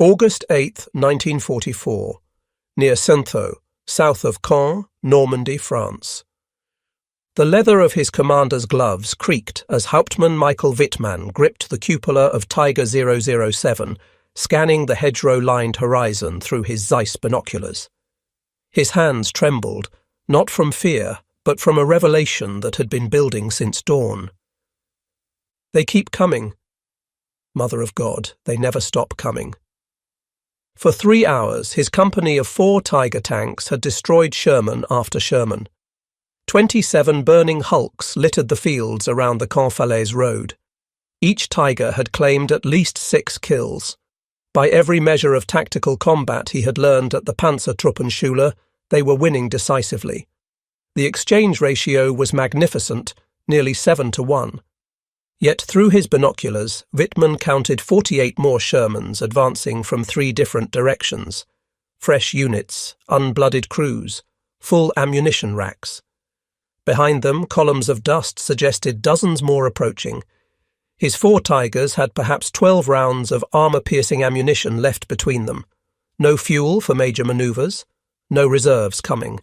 August 8, 1944, near Saintot, south of Caen, Normandy, France. The leather of his commander's gloves creaked as Hauptmann Michael Wittmann gripped the cupola of Tiger 007, scanning the hedgerow-lined horizon through his Zeiss binoculars. His hands trembled, not from fear, but from a revelation that had been building since dawn. They keep coming. Mother of God, they never stop coming. For 3 hours, his company of 4 Tiger tanks had destroyed Sherman after Sherman. 27 burning hulks littered the fields around the Caen-Falaise road. Each Tiger had claimed at least 6 kills. By every measure of tactical combat he had learned at the Panzertruppenschule, they were winning decisively. The exchange ratio was magnificent, nearly 7-1. Yet through his binoculars, Wittmann counted 48 more Shermans advancing from 3 different directions. Fresh units, unblooded crews, full ammunition racks. Behind them, columns of dust suggested dozens more approaching. His 4 Tigers had perhaps 12 rounds of armour-piercing ammunition left between them. No fuel for major manoeuvres, no reserves coming.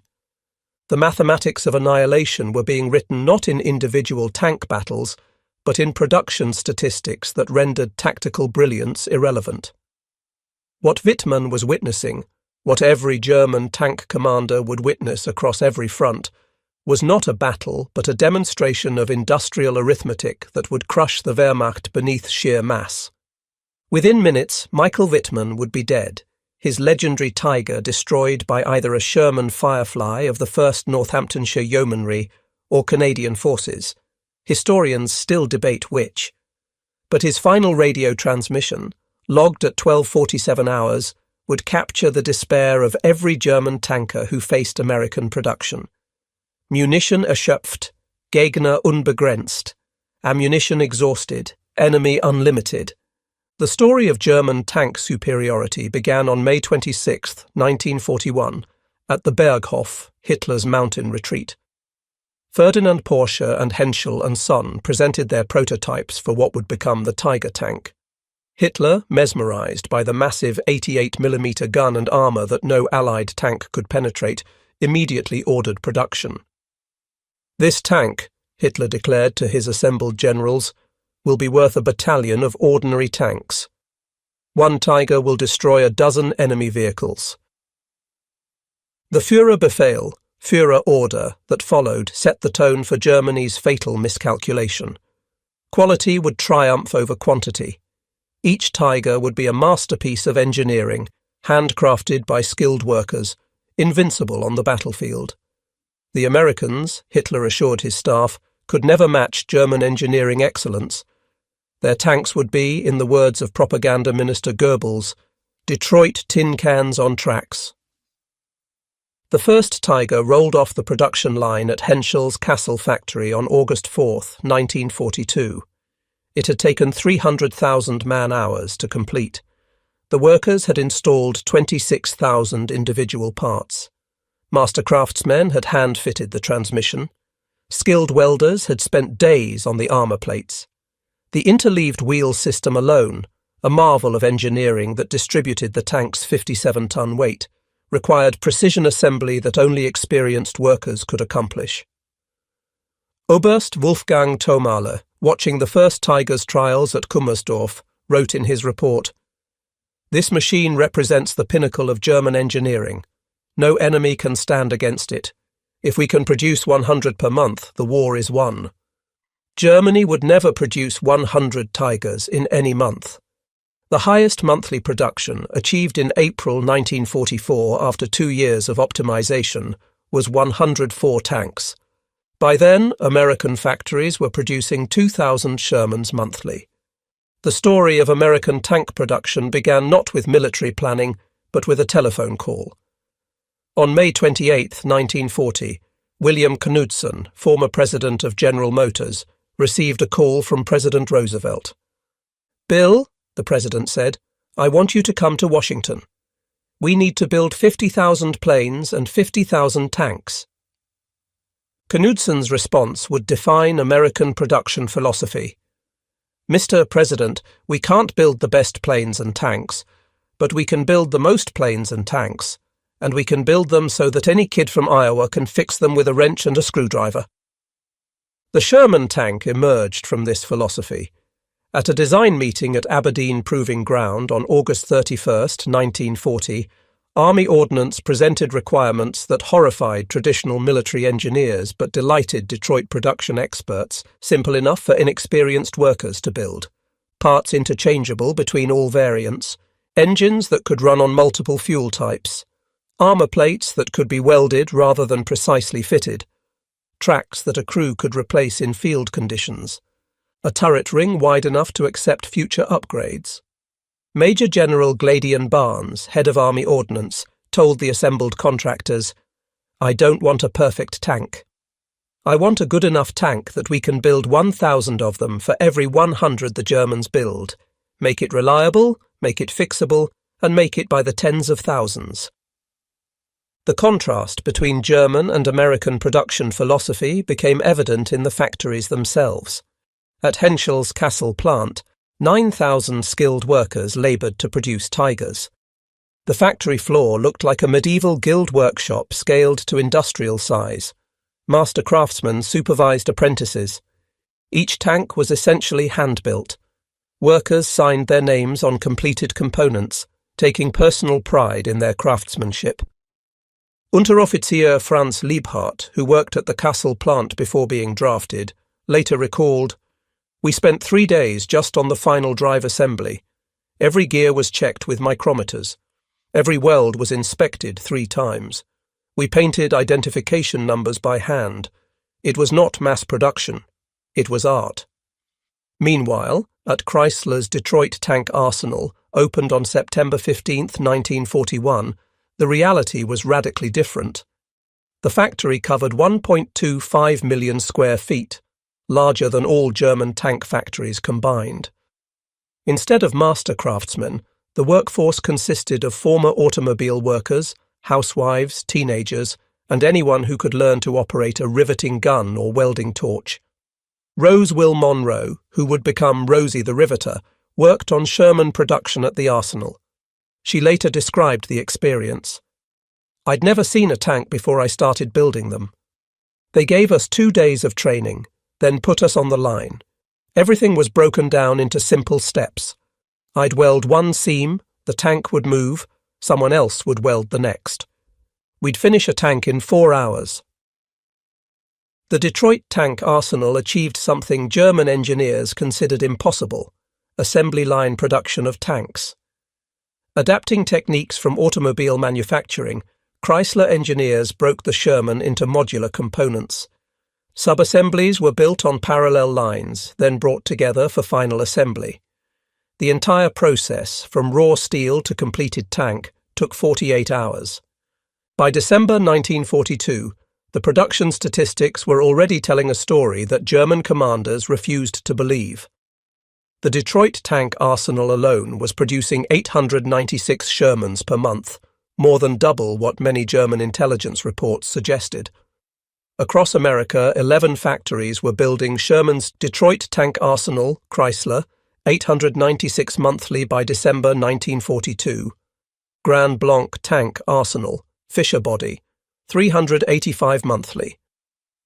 The mathematics of annihilation were being written not in individual tank battles, but in production statistics that rendered tactical brilliance irrelevant. What Wittmann was witnessing, what every German tank commander would witness across every front, was not a battle but a demonstration of industrial arithmetic that would crush the Wehrmacht beneath sheer mass. Within minutes, Michael Wittmann would be dead, his legendary Tiger destroyed by either a Sherman Firefly of the 1st Northamptonshire Yeomanry or Canadian forces. Historians still debate which. But his final radio transmission, logged at 12:47 hours, would capture the despair of every German tanker who faced American production. Munition erschöpft, Gegner unbegrenzt, ammunition exhausted, enemy unlimited. The story of German tank superiority began on May 26, 1941, at the Berghof, Hitler's mountain retreat. Ferdinand Porsche and Henschel and Son presented their prototypes for what would become the Tiger tank. Hitler, mesmerized by the massive 88mm gun and armour that no Allied tank could penetrate, immediately ordered production. "This tank," Hitler declared to his assembled generals, "will be worth a battalion of ordinary tanks. 1 Tiger will destroy a dozen enemy vehicles." The Führerbefehl, Führer order, that followed set the tone for Germany's fatal miscalculation. Quality would triumph over quantity. Each Tiger would be a masterpiece of engineering, handcrafted by skilled workers, invincible on the battlefield. The Americans, Hitler assured his staff, could never match German engineering excellence. Their tanks would be, in the words of Propaganda Minister Goebbels, Detroit tin cans on tracks. The first Tiger rolled off the production line at Henschel's Kassel factory on August 4, 1942. It had taken 300,000 man-hours to complete. The workers had installed 26,000 individual parts. Master craftsmen had hand-fitted the transmission. Skilled welders had spent days on the armour plates. The interleaved wheel system alone, a marvel of engineering that distributed the tank's 57-ton weight, required precision assembly that only experienced workers could accomplish. Oberst Wolfgang Thomale, watching the first Tiger's trials at Kummersdorf, wrote in his report, "This machine represents the pinnacle of German engineering. No enemy can stand against it. If we can produce 100 per month, the war is won." Germany would never produce 100 Tigers in any month. The highest monthly production, achieved in April 1944 after 2 years of optimization, was 104 tanks. By then, American factories were producing 2,000 Shermans monthly. The story of American tank production began not with military planning, but with a telephone call. On May 28, 1940, William Knudsen, former president of General Motors, received a call from President Roosevelt. "Bill," the president said, "I want you to come to Washington. We need to build 50,000 planes and 50,000 tanks." Knudsen's response would define American production philosophy. "Mr. President, we can't build the best planes and tanks, but we can build the most planes and tanks, and we can build them so that any kid from Iowa can fix them with a wrench and a screwdriver. The Sherman tank emerged from this philosophy. At a design meeting at Aberdeen Proving Ground on August 31, 1940, Army Ordnance presented requirements that horrified traditional military engineers but delighted Detroit production experts, simple enough for inexperienced workers to build. Parts interchangeable between all variants, engines that could run on multiple fuel types, armor plates that could be welded rather than precisely fitted, tracks that a crew could replace in field conditions, a turret ring wide enough to accept future upgrades. Major General Gladian Barnes, head of Army Ordnance, told the assembled contractors, "I don't want a perfect tank. I want a good enough tank that we can build 1,000 of them for every 100 the Germans build, make it reliable, make it fixable, and make it by the tens of thousands." The contrast between German and American production philosophy became evident in the factories themselves. At Henschel's Kassel plant, 9,000 skilled workers laboured to produce Tigers. The factory floor looked like a medieval guild workshop scaled to industrial size. Master craftsmen supervised apprentices. Each tank was essentially hand-built. Workers signed their names on completed components, taking personal pride in their craftsmanship. Unteroffizier Franz Liebhardt, who worked at the Kassel plant before being drafted, later recalled, "We spent 3 days just on the final drive assembly. Every gear was checked with micrometers. Every weld was inspected 3 times. We painted identification numbers by hand. It was not mass production. It was art." Meanwhile, at Chrysler's Detroit Tank Arsenal, opened on September 15, 1941, the reality was radically different. The factory covered 1.25 million square feet, larger than all German tank factories combined. Instead of master craftsmen, the workforce consisted of former automobile workers, housewives, teenagers, and anyone who could learn to operate a riveting gun or welding torch. Rose Will Monroe, who would become Rosie the Riveter, worked on Sherman production at the Arsenal. She later described the experience. "I'd never seen a tank before I started building them. They gave us 2 days of training, then put us on the line. Everything was broken down into simple steps. I'd weld one seam, the tank would move, someone else would weld the next. We'd finish a tank in 4 hours." The Detroit Tank Arsenal achieved something German engineers considered impossible: assembly line production of tanks. Adapting techniques from automobile manufacturing, Chrysler engineers broke the Sherman into modular components. Sub-assemblies were built on parallel lines, then brought together for final assembly. The entire process, from raw steel to completed tank, took 48 hours. By December 1942, the production statistics were already telling a story that German commanders refused to believe. The Detroit Tank Arsenal alone was producing 896 Shermans per month, more than double what many German intelligence reports suggested. Across America, 11 factories were building Sherman's Detroit Tank Arsenal, Chrysler, 896 monthly by December 1942. Grand Blanc Tank Arsenal, Fisher Body, 385 monthly.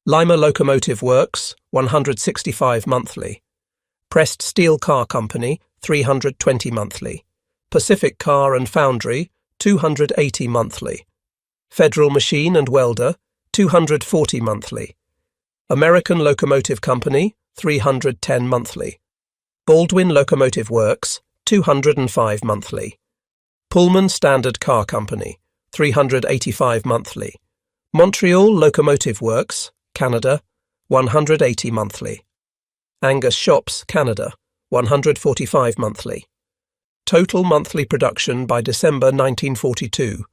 Lima Locomotive Works, 165 monthly. Pressed Steel Car Company, 320 monthly. Pacific Car and Foundry, 280 monthly. Federal Machine and Welder, 240 monthly. American Locomotive Company, 310 monthly. Baldwin Locomotive Works, 205 monthly. Pullman Standard Car Company, 385 monthly. Montreal Locomotive Works, Canada, 180 monthly. Angus Shops, Canada, 145 monthly. Total monthly production by December 1942,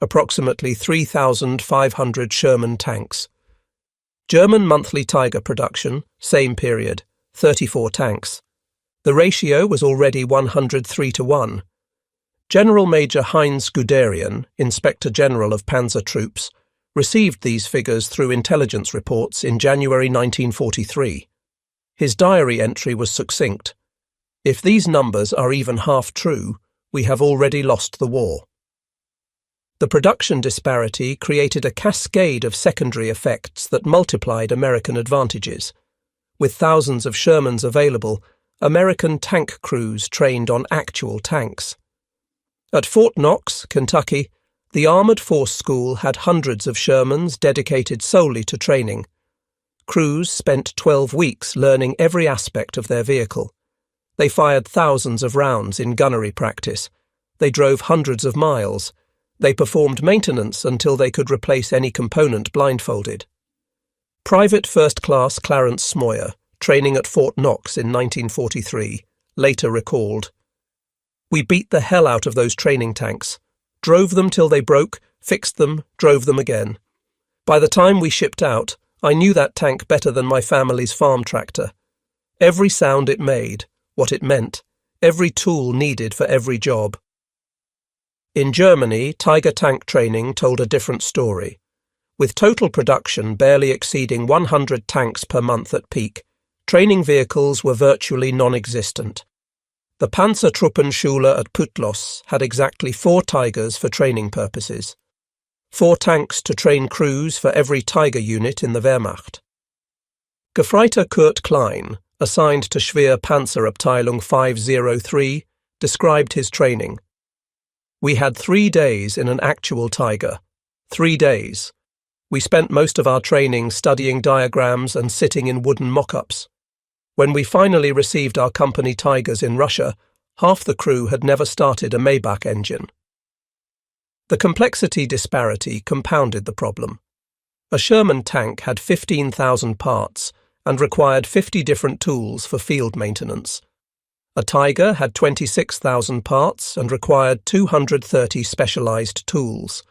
approximately 3,500 Sherman tanks. German monthly Tiger production, same period, 34 tanks. The ratio was already 103:1. General Major Heinz Guderian, Inspector General of Panzer Troops, received these figures through intelligence reports in January 1943. His diary entry was succinct. "If these numbers are even half true, we have already lost the war. The production disparity created a cascade of secondary effects that multiplied American advantages. With thousands of Shermans available, American tank crews trained on actual tanks. At Fort Knox, Kentucky, the Armored Force School had hundreds of Shermans dedicated solely to training. Crews spent 12 weeks learning every aspect of their vehicle. They fired thousands of rounds in gunnery practice. They drove hundreds of miles. They performed maintenance until they could replace any component blindfolded. Private First Class Clarence Smoyer, training at Fort Knox in 1943, later recalled, "We beat the hell out of those training tanks, drove them till they broke, fixed them, drove them again. By the time we shipped out, I knew that tank better than my family's farm tractor. Every sound it made, what it meant, every tool needed for every job." In Germany, Tiger tank training told a different story. With total production barely exceeding 100 tanks per month at peak, training vehicles were virtually non-existent. The Panzertruppenschule at Putlos had exactly 4 Tigers for training purposes. 4 tanks to train crews for every Tiger unit in the Wehrmacht. Gefreiter Kurt Klein, assigned to Schwer Panzerabteilung 503, described his training. "We had 3 days in an actual Tiger. 3 days. We spent most of our training studying diagrams and sitting in wooden mock-ups. When we finally received our company Tigers in Russia, half the crew had never started a Maybach engine." The complexity disparity compounded the problem. A Sherman tank had 15,000 parts and required 50 different tools for field maintenance. A Tiger had 26,000 parts and required 230 specialized tools.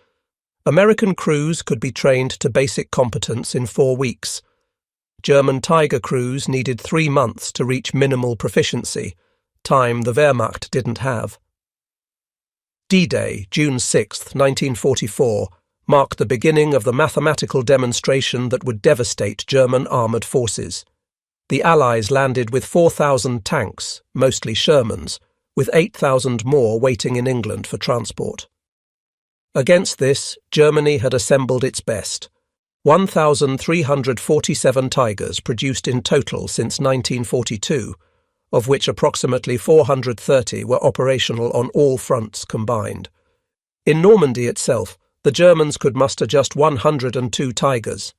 American crews could be trained to basic competence in 4 weeks. German Tiger crews needed 3 months to reach minimal proficiency, time the Wehrmacht didn't have. D-Day, June 6, 1944, marked the beginning of the mathematical demonstration that would devastate German armoured forces. The Allies landed with 4,000 tanks, mostly Shermans, with 8,000 more waiting in England for transport. Against this, Germany had assembled its best. 1,347 Tigers produced in total since 1942, of which approximately 430 were operational on all fronts combined. In Normandy itself, the Germans could muster just 102 Tigers.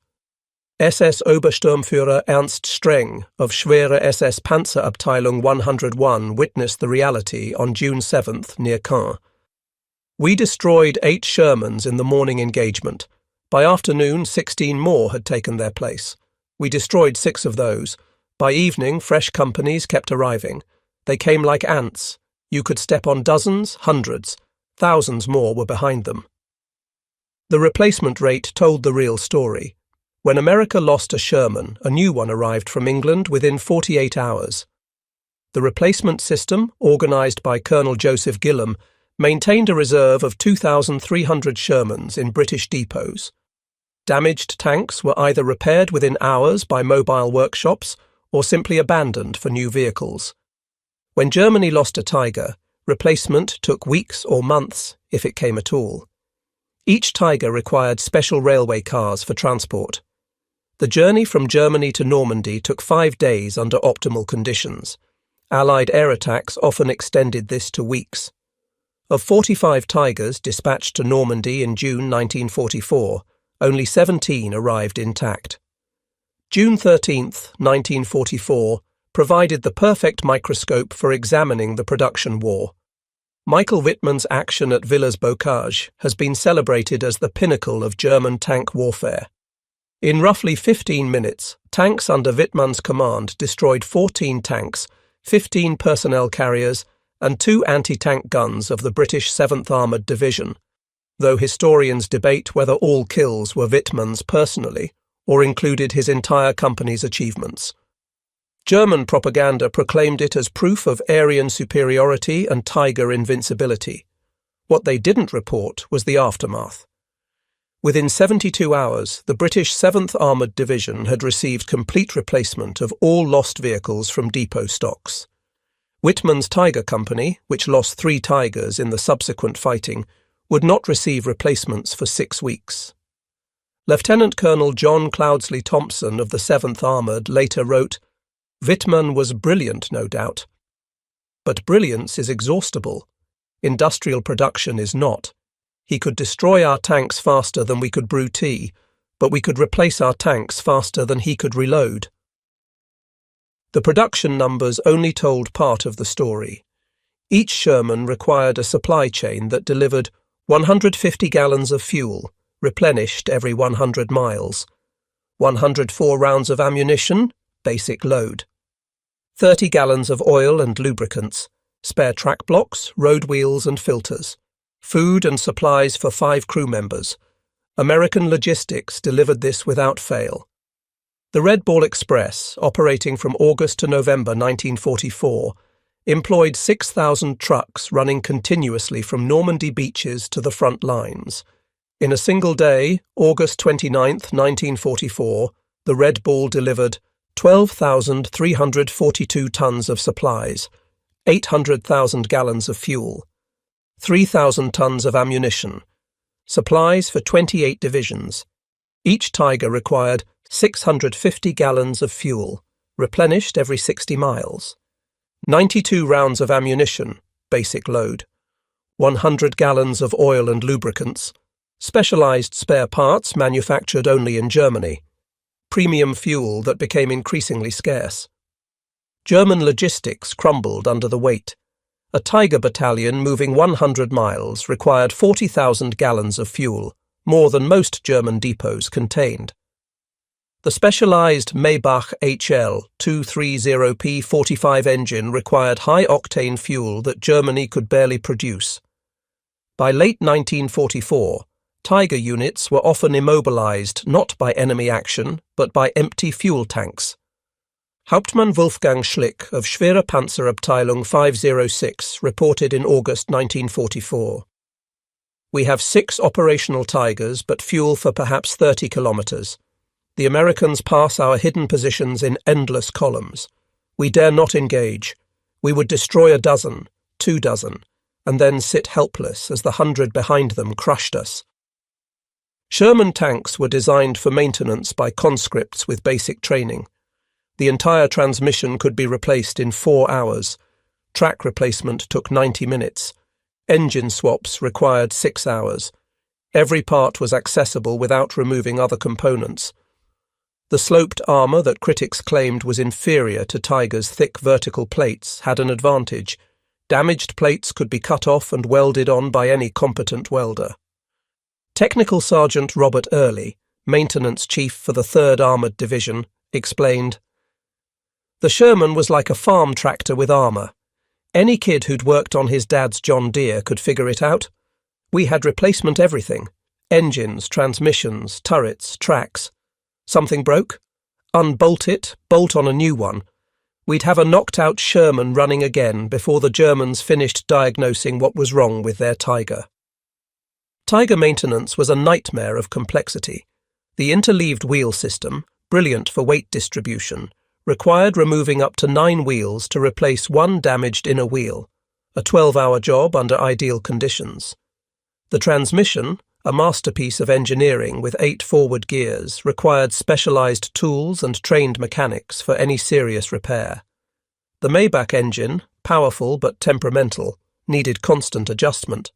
SS Obersturmführer Ernst Streng of Schwere SS Panzerabteilung 101 witnessed the reality on June 7th near Caen. "We destroyed 8 Shermans in the morning engagement. By afternoon, 16 more had taken their place. We destroyed 6 of those. By evening, fresh companies kept arriving. They came like ants. You could step on dozens, hundreds. Thousands more were behind them." The replacement rate told the real story. When America lost a Sherman, a new one arrived from England within 48 hours. The replacement system, organised by Colonel Joseph Gillam, maintained a reserve of 2,300 Shermans in British depots. Damaged tanks were either repaired within hours by mobile workshops or simply abandoned for new vehicles. When Germany lost a Tiger, replacement took weeks or months, if it came at all. Each Tiger required special railway cars for transport. The journey from Germany to Normandy took 5 days under optimal conditions. Allied air attacks often extended this to weeks. Of 45 Tigers dispatched to Normandy in June 1944, only 17 arrived intact. June 13, 1944, provided the perfect microscope for examining the production war. Michael Wittmann's action at Villers-Bocage has been celebrated as the pinnacle of German tank warfare. In roughly 15 minutes, tanks under Wittmann's command destroyed 14 tanks, 15 personnel carriers, and 2 anti-tank guns of the British 7th Armoured Division, though historians debate whether all kills were Wittmann's personally or included his entire company's achievements. German propaganda proclaimed it as proof of Aryan superiority and Tiger invincibility. What they didn't report was the aftermath. Within 72 hours, the British 7th Armoured Division had received complete replacement of all lost vehicles from depot stocks. Whitman's Tiger Company, which lost 3 Tigers in the subsequent fighting, would not receive replacements for 6 weeks. Lieutenant Colonel John Cloudsley Thompson of the 7th Armoured later wrote, "Whitman was brilliant, no doubt. But brilliance is exhaustible. Industrial production is not. He could destroy our tanks faster than we could brew tea, but we could replace our tanks faster than he could reload." The production numbers only told part of the story. Each Sherman required a supply chain that delivered 150 gallons of fuel, replenished every 100 miles, 104 rounds of ammunition, basic load, 30 gallons of oil and lubricants, spare track blocks, road wheels and filters, food and supplies for 5 crew members. American Logistics delivered this without fail. The Red Ball Express, operating from August to November 1944, employed 6,000 trucks running continuously from Normandy beaches to the front lines. In a single day, August 29, 1944, the Red Ball delivered 12,342 tons of supplies, 800,000 gallons of fuel, 3,000 tons of ammunition, supplies for 28 divisions. Each Tiger required 650 gallons of fuel, replenished every 60 miles, 92 rounds of ammunition, basic load, 100 gallons of oil and lubricants, specialized spare parts manufactured only in Germany, premium fuel that became increasingly scarce. German logistics crumbled under the weight. A Tiger battalion moving 100 miles required 40,000 gallons of fuel, more than most German depots contained. The specialized Maybach HL 230P 45 engine required high-octane fuel that Germany could barely produce. By late 1944, Tiger units were often immobilized not by enemy action, but by empty fuel tanks. Hauptmann Wolfgang Schlick of Schwere Panzerabteilung 506 reported in August 1944. "We have 6 operational Tigers, but fuel for perhaps 30 kilometers. The Americans pass our hidden positions in endless columns. We dare not engage. We would destroy a dozen, 2 dozen, and then sit helpless as the 100 behind them crushed us." Sherman tanks were designed for maintenance by conscripts with basic training. The entire transmission could be replaced in 4 hours. Track replacement took 90 minutes. Engine swaps required 6 hours. Every part was accessible without removing other components. The sloped armour that critics claimed was inferior to Tiger's thick vertical plates had an advantage. Damaged plates could be cut off and welded on by any competent welder. Technical Sergeant Robert Early, maintenance chief for the 3rd Armoured Division, explained, "The Sherman was like a farm tractor with armour. Any kid who'd worked on his dad's John Deere could figure it out. We had replacement everything: engines, transmissions, turrets, tracks. Something broke? Unbolt it, bolt on a new one. We'd have a knocked-out Sherman running again before the Germans finished diagnosing what was wrong with their Tiger." Tiger maintenance was a nightmare of complexity. The interleaved wheel system, brilliant for weight distribution, required removing up to 9 wheels to replace 1 damaged inner wheel, a 12-hour job under ideal conditions. The transmission, a masterpiece of engineering with 8 forward gears, required specialized tools and trained mechanics for any serious repair. The Maybach engine, powerful but temperamental, needed constant adjustment.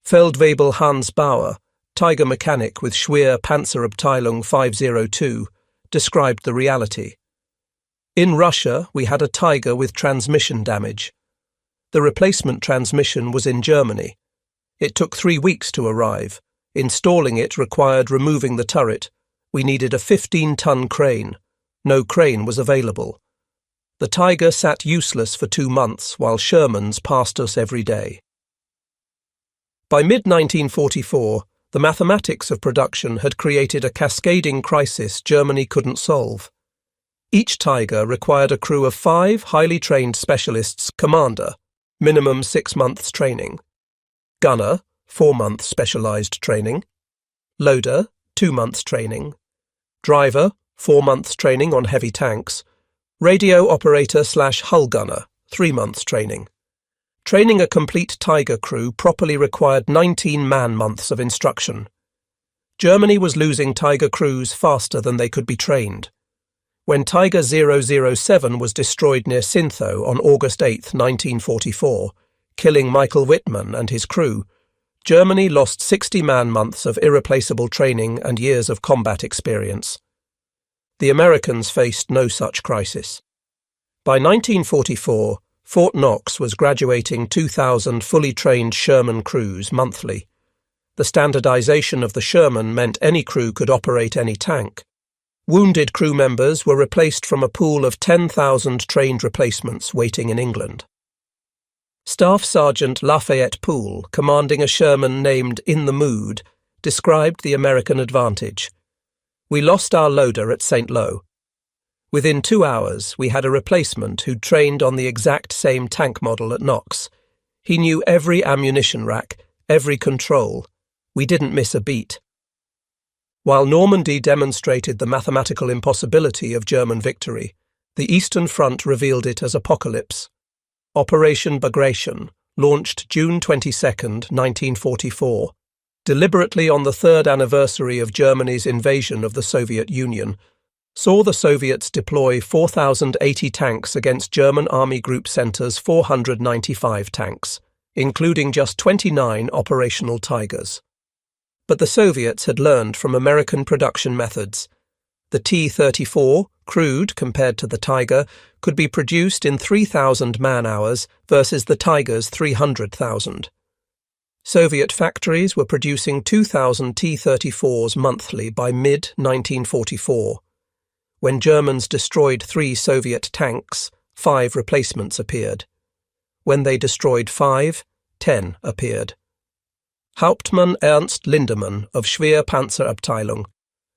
Feldwebel Hans Bauer, Tiger mechanic with Schwere Panzerabteilung 502, described the reality. "In Russia, we had a Tiger with transmission damage. The replacement transmission was in Germany. It took 3 weeks to arrive. Installing it required removing the turret. We needed a 15-ton crane. No crane was available. The Tiger sat useless for 2 months while Shermans passed us every day." By mid-1944, the mathematics of production had created a cascading crisis Germany couldn't solve. Each Tiger required a crew of 5 highly trained specialists: commander, minimum 6 months training; gunner, 4-month specialized training; loader, 2 months training; driver, 4 months training on heavy tanks; radio operator/hull gunner, 3 months training. Training a complete Tiger crew properly required 19 man-months of instruction. Germany was losing Tiger crews faster than they could be trained. When Tiger 007 was destroyed near Sintho on August 8, 1944, killing Michael Wittmann and his crew, Germany lost 60 man-months of irreplaceable training and years of combat experience. The Americans faced no such crisis. By 1944, Fort Knox was graduating 2,000 fully trained Sherman crews monthly. The standardization of the Sherman meant any crew could operate any tank. Wounded crew members were replaced from a pool of 10,000 trained replacements waiting in England. Staff Sergeant Lafayette Poole, commanding a Sherman named In the Mood, described the American advantage. "We lost our loader at St. Lo. Within 2 hours, we had a replacement who'd trained on the exact same tank model at Knox. He knew every ammunition rack, every control. We didn't miss a beat." While Normandy demonstrated the mathematical impossibility of German victory, the Eastern Front revealed it as apocalypse. Operation Bagration, launched June 22, 1944, deliberately on the 3rd anniversary of Germany's invasion of the Soviet Union, saw the Soviets deploy 4,080 tanks against German Army Group Center's 495 tanks, including just 29 operational Tigers. But the Soviets had learned from American production methods. The T-34, crude compared to the Tiger, could be produced in 3,000 man-hours versus the Tiger's 300,000. Soviet factories were producing 2,000 T-34s monthly by mid-1944. When Germans destroyed 3 Soviet tanks, 5 replacements appeared. When they destroyed 5, 10 appeared. Hauptmann Ernst Lindemann of Schwerpanzerabteilung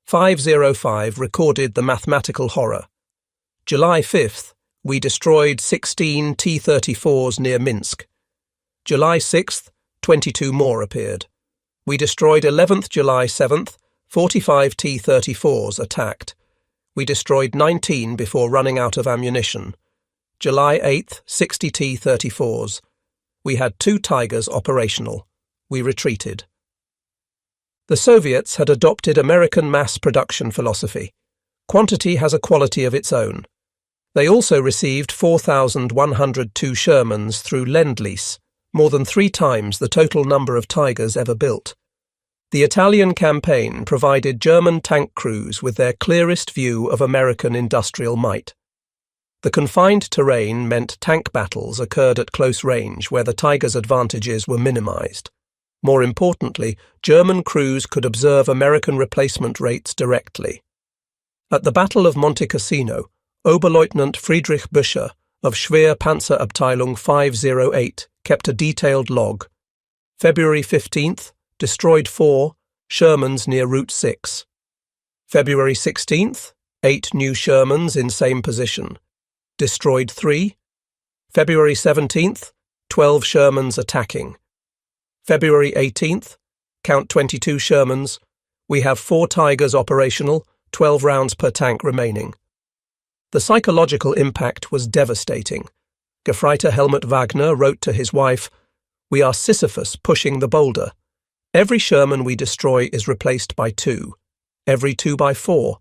505 recorded the mathematical horror. July 5th, we destroyed 16 T-34s near Minsk. July 6th, 22 more appeared. We destroyed 11th July 7th, 45 T-34s attacked. We destroyed 19 before running out of ammunition. July 8th, 60 T-34s. We had 2 Tigers operational. We retreated. The Soviets had adopted American mass production philosophy. Quantity has a quality of its own. They also received 4,102 Shermans through Lend-Lease, more than 3 times the total number of Tigers ever built. The Italian campaign provided German tank crews with their clearest view of American industrial might. The confined terrain meant tank battles occurred at close range where the Tiger's advantages were minimized. More importantly, German crews could observe American replacement rates directly. At the Battle of Monte Cassino, Oberleutnant Friedrich Büscher of Schwerpanzerabteilung 508 kept a detailed log. February 15th, destroyed 4, Shermans near Route 6. February 16th, 8 new Shermans in same position. Destroyed 3. February 17th, 12 Shermans attacking. February 18th, count 22 Shermans. We have 4 Tigers operational, 12 rounds per tank remaining. The psychological impact was devastating. Gefreiter Helmut Wagner wrote to his wife, "We are Sisyphus pushing the boulder. Every Sherman we destroy is replaced by 2. Every 2 by 4.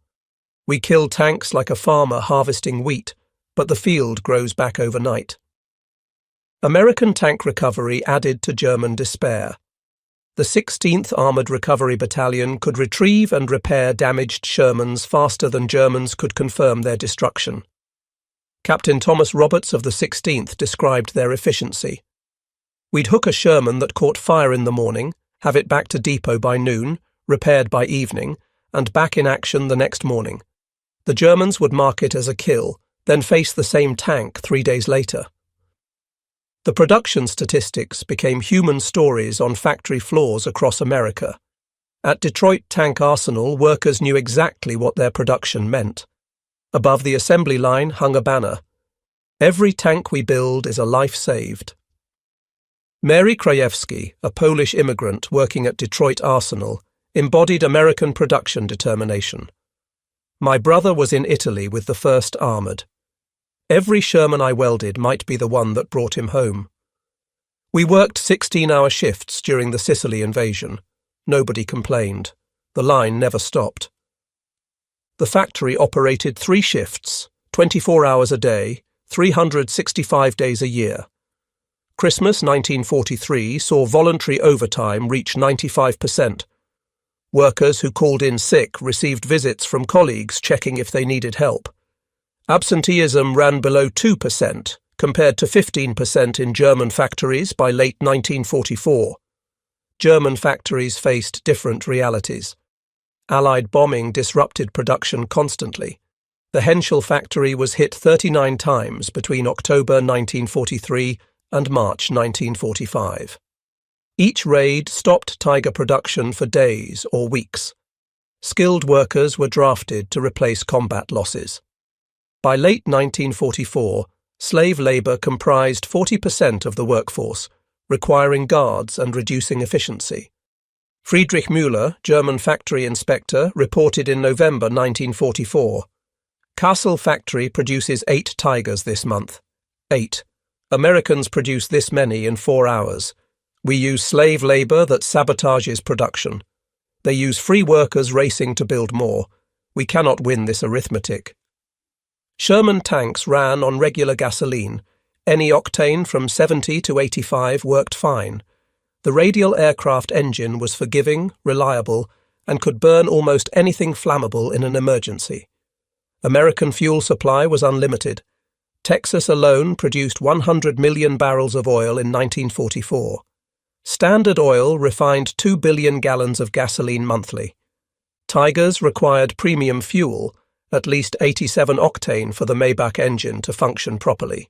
We kill tanks like a farmer harvesting wheat, but the field grows back overnight." American tank recovery added to German despair. The 16th Armoured Recovery Battalion could retrieve and repair damaged Shermans faster than Germans could confirm their destruction. Captain Thomas Roberts of the 16th described their efficiency. "We'd hook a Sherman that caught fire in the morning, have it back to depot by noon, repaired by evening, and back in action the next morning. The Germans would mark it as a kill, then face the same tank 3 days later." The production statistics became human stories on factory floors across America. At Detroit Tank Arsenal, workers knew exactly what their production meant. Above the assembly line hung a banner. "Every tank we build is a life saved." Mary Krajewski, a Polish immigrant working at Detroit Arsenal, embodied American production determination. "My brother was in Italy with the 1st Armoured. Every Sherman I welded might be the one that brought him home. We worked 16-hour shifts during the Sicily invasion. Nobody complained. The line never stopped. The factory operated 3 shifts, 24 hours a day, 365 days a year. Christmas 1943 saw voluntary overtime reach 95%. Workers who called in sick received visits from colleagues checking if they needed help. Absenteeism ran below 2%, compared to 15% in German factories by late 1944. German factories faced different realities. Allied bombing disrupted production constantly. The Henschel factory was hit 39 times between October 1943 and March 1945. Each raid stopped Tiger production for days or weeks. Skilled workers were drafted to replace combat losses. By late 1944, slave labour comprised 40% of the workforce, requiring guards and reducing efficiency. Friedrich Müller, German factory inspector, reported in November 1944, "Kassel factory produces 8 Tigers this month. 8. Americans produce this many in 4 hours. We use slave labour that sabotages production. They use free workers racing to build more. We cannot win this arithmetic." Sherman tanks ran on regular gasoline. Any octane from 70 to 85 worked fine. The radial aircraft engine was forgiving, reliable, and could burn almost anything flammable in an emergency. American fuel supply was unlimited. Texas alone produced 100 million barrels of oil in 1944. Standard Oil refined 2 billion gallons of gasoline monthly. Tigers required premium fuel, at least 87 octane for the Maybach engine to function properly.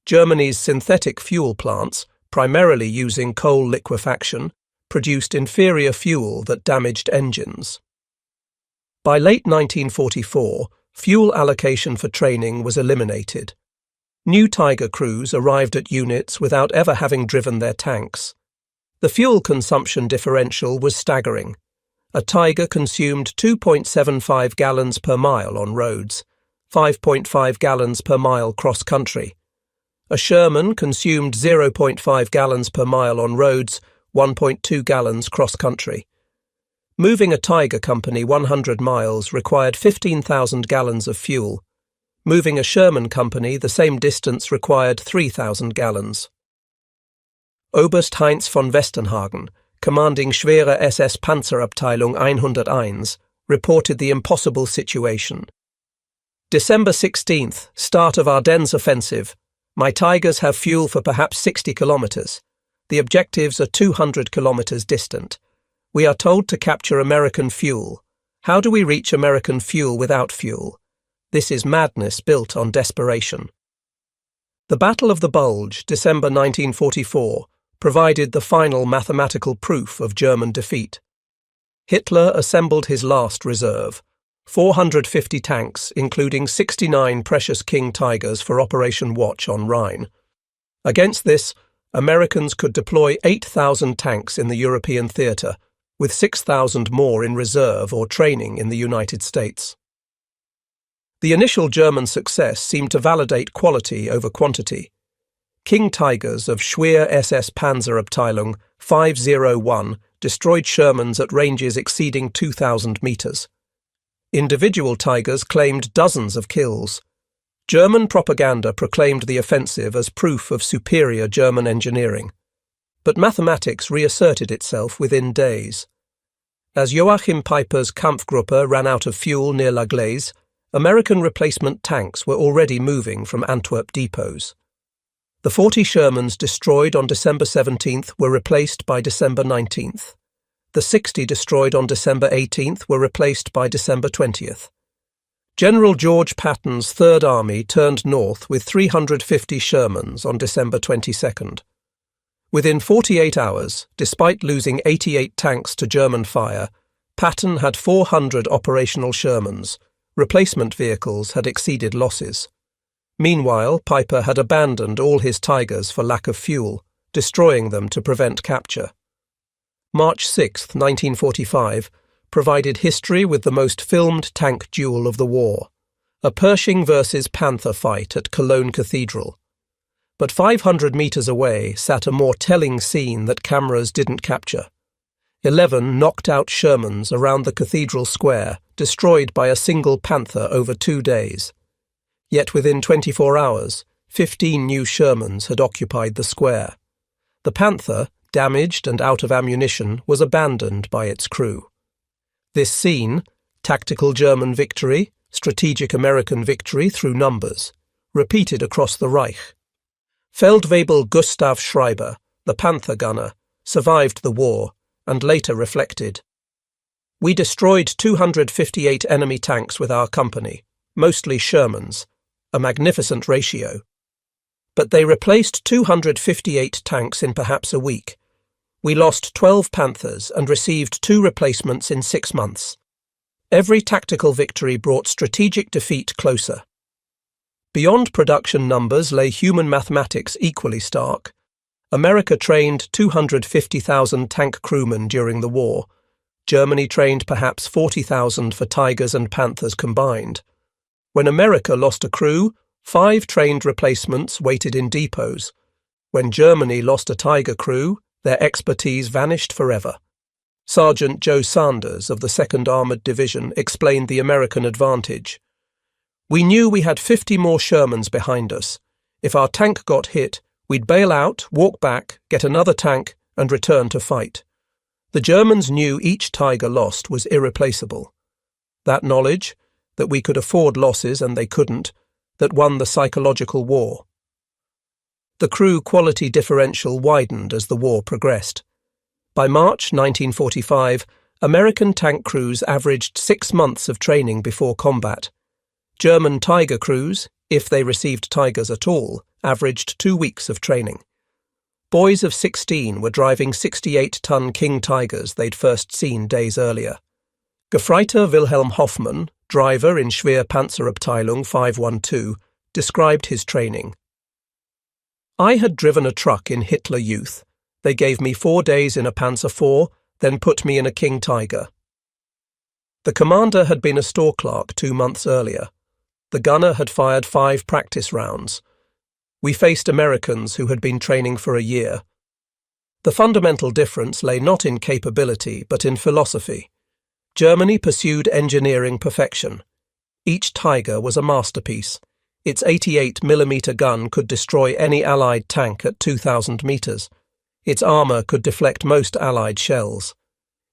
Germany's synthetic fuel plants, primarily using coal liquefaction, produced inferior fuel that damaged engines. By late 1944, fuel allocation for training was eliminated. New Tiger crews arrived at units without ever having driven their tanks. The fuel consumption differential was staggering. A Tiger consumed 2.75 gallons per mile on roads, 5.5 gallons per mile cross-country. A Sherman consumed 0.5 gallons per mile on roads, 1.2 gallons cross-country. Moving a Tiger company 100 miles required 15,000 gallons of fuel. Moving a Sherman company the same distance required 3,000 gallons. Oberst Heinz von Westenhagen, commanding Schwere SS Panzerabteilung 101, reported the impossible situation. December 16th, start of Ardennes offensive. My Tigers have fuel for perhaps 60 kilometers. The objectives are 200 kilometers distant. We are told to capture American fuel. How do we reach American fuel without fuel? This is madness built on desperation. The Battle of the Bulge, December 1944, provided the final mathematical proof of German defeat. Hitler assembled his last reserve, 450 tanks, including 69 precious King Tigers for Operation Watch on Rhine. Against this, Americans could deploy 8,000 tanks in the European theatre, with 6,000 more in reserve or training in the United States. The initial German success seemed to validate quality over quantity. King Tigers of Schwere SS Panzerabteilung 501 destroyed Shermans at ranges exceeding 2,000 metres. Individual Tigers claimed dozens of kills. German propaganda proclaimed the offensive as proof of superior German engineering. But mathematics reasserted itself within days. As Joachim Peiper's Kampfgruppe ran out of fuel near La Glaise, American replacement tanks were already moving from Antwerp depots. The 40 Shermans destroyed on December 17th were replaced by December 19th. The 60 destroyed on December 18th were replaced by December 20th. General George Patton's Third Army turned north with 350 Shermans on December 22nd. Within 48 hours, despite losing 88 tanks to German fire, Patton had 400 operational Shermans. Replacement vehicles had exceeded losses. Meanwhile, Peiper had abandoned all his Tigers for lack of fuel, destroying them to prevent capture. March 6, 1945, provided history with the most filmed tank duel of the war. A Pershing versus Panther fight at Cologne Cathedral. But 500 meters away sat a more telling scene that cameras didn't capture. 11 knocked-out Shermans around the cathedral square, destroyed by a single Panther over 2 days. Yet within 24 hours, 15 new Shermans had occupied the square. The Panther, damaged and out of ammunition, was abandoned by its crew. This scene, tactical German victory, strategic American victory through numbers, repeated across the Reich. Feldwebel Gustav Schreiber, the Panther gunner, survived the war and later reflected, "We destroyed 258 enemy tanks with our company, mostly Shermans, a magnificent ratio. But they replaced 258 tanks in perhaps a week. We lost 12 Panthers and received 2 replacements in 6 months. Every tactical victory brought strategic defeat closer." Beyond production numbers lay human mathematics equally stark. America trained 250,000 tank crewmen during the war. Germany trained perhaps 40,000 for Tigers and Panthers combined. When America lost a crew, 5 trained replacements waited in depots. When Germany lost a Tiger crew, their expertise vanished forever. Sergeant Joe Sanders of the 2nd Armored Division explained the American advantage. "We knew we had 50 more Shermans behind us. If our tank got hit, we'd bail out, walk back, get another tank, and return to fight. The Germans knew each Tiger lost was irreplaceable. That knowledge, that we could afford losses and they couldn't, that won the psychological war." The crew quality differential widened as the war progressed. By March 1945, American tank crews averaged 6 months of training before combat. German Tiger crews, if they received Tigers at all, averaged 2 weeks of training. Boys of 16 were driving 68-ton King Tigers they'd first seen days earlier. Gefreiter Wilhelm Hoffmann, driver in Schwer Panzerabteilung 512, described his training. "I had driven a truck in Hitler Youth. They gave me 4 days in a Panzer IV, then put me in a King Tiger." The commander had been a store clerk 2 months earlier. The gunner had fired 5 practice rounds. We faced Americans who had been training for a year. The fundamental difference lay not in capability but in philosophy. Germany pursued engineering perfection. Each Tiger was a masterpiece. Its 88mm gun could destroy any Allied tank at 2,000 meters. Its armor could deflect most Allied shells.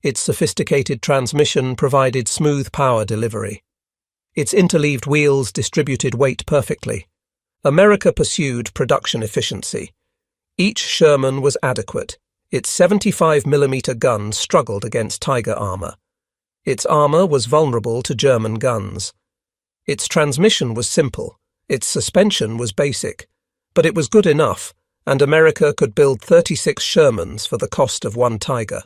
Its sophisticated transmission provided smooth power delivery. Its interleaved wheels distributed weight perfectly. America pursued production efficiency. Each Sherman was adequate. Its 75mm gun struggled against Tiger armor. Its armor was vulnerable to German guns. Its transmission was simple. Its suspension was basic. But it was good enough, and America could build 36 Shermans for the cost of 1 Tiger.